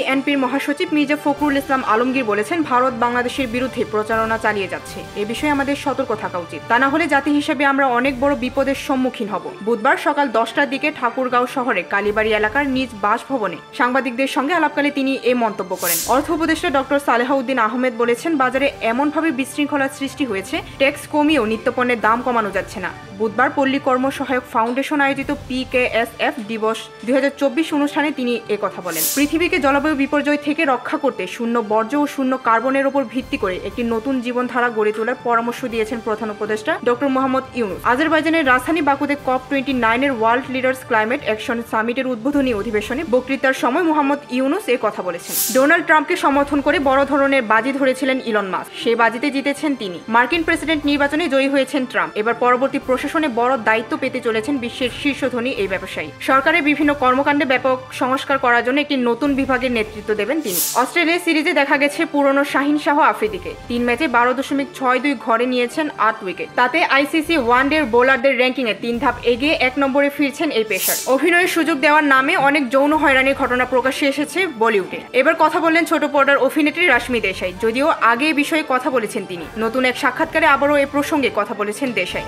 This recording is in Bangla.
বিএনপির মহাসচিব মির্জা ফখরুল ইসলাম আলমগীর বলেছেন, ভারত বাংলাদেশের বিরুদ্ধে প্রচারণা চালিয়ে যাচ্ছে। এ বিষয়ে আমাদের সতর্ক থাকা উচিত। তা না হলে জাতি হিসেবে আমরা অনেক বড় বিপদের সম্মুখীন হব। বুধবার সকাল 10টার দিকে ঠাকুরগাঁও শহরে কালীবাড়ি এলাকার নিজ বাসভবনে সাংবাদিকদের সঙ্গে আলাপকালে তিনি এ মন্তব্য করেন। অর্থ উপদেষ্টা ডক্টর সালেহাউদ্দিন আহমেদ বলেছেন, বাজারে এমনভাবে বিশৃঙ্খলার সৃষ্টি হয়েছে, ট্যাক্স কমিয়েও নিত্যপণ্যের দাম কমানো যাচ্ছে না। বুধবার পল্লী কর্ম সহায়ক ফাউন্ডেশন আয়োজিত PKSF দিবস 2024 অনুষ্ঠানে তিনি কথা বলেন। পৃথিবীকে জলবায়ু বিপর্যয় থেকে রক্ষা করতে শূন্য বর্জ্য ও শূন্য কার্বনের উপর ভিত্তি করে একটি নতুন জীবনধারা গড়ে তোলার পরামর্শ দিয়েছেন প্রধান উপদেষ্টা ডক্টর মোহাম্মদ ইউনুস। আজারবাইজানের রাজধানী বাকুতে COP29 এর ওয়ার্ল্ড লিডার্স ক্লাইমেট অ্যাকশন সামিটের উদ্বোধনী অধিবেশনে বক্তৃতার সময় মোহাম্মদ ইউনুস কথা বলেছেন। ডোনাল্ড ট্রাম্পকে সমর্থন করে বড় ধরনের বাজি ধরেছিলেন ইলন মাস্ক। সেই বাজিতে জিতেছেন তিনি। মার্কিন প্রেসিডেন্ট নির্বাচনে জয়ী হয়েছেন ট্রাম্প। এবার পরবর্তী প্রশাসনে বড় দায়িত্ব পেতে চলেছেন বিশ্বের শীর্ষধনী এই ব্যবসায়ী। সরকারের বিভিন্ন কর্মকাণ্ডে ব্যাপক সংস্কার করার জন্য একটি নতুন বিভাগের নেতৃত্ব দেবেন তিনি। অস্ট্রেলিয়া সিরিজে দেখা গেছে পুরনো শাহিন শাহ আফ্রিদিকে 3 ম্যাচে 12.62 ঘরে নিয়েছেন 8 উইকেট। তাতে আইসিসি ওয়ানডের বোলারদের র্যাঙ্কিংয়ে 3 ধাপ এগিয়ে 1 নম্বরে ফিরছেন এই পেসার। অভিনয়ের সুযোগ দেওয়ার নামে অনেক যৌন হয়রানির ঘটনা প্রকাশ্যে এসেছে বলিউডে। এবার কথা বললেন ছোট পর্দার অভিনেত্রী রাশমি দেশাই। যদিও আগে এই বিষয়ে কথা বলেছেন তিনি, নতুন এক সাক্ষাৎকারে আবারও এ প্রসঙ্গে কথা বলেছেন দেশাই।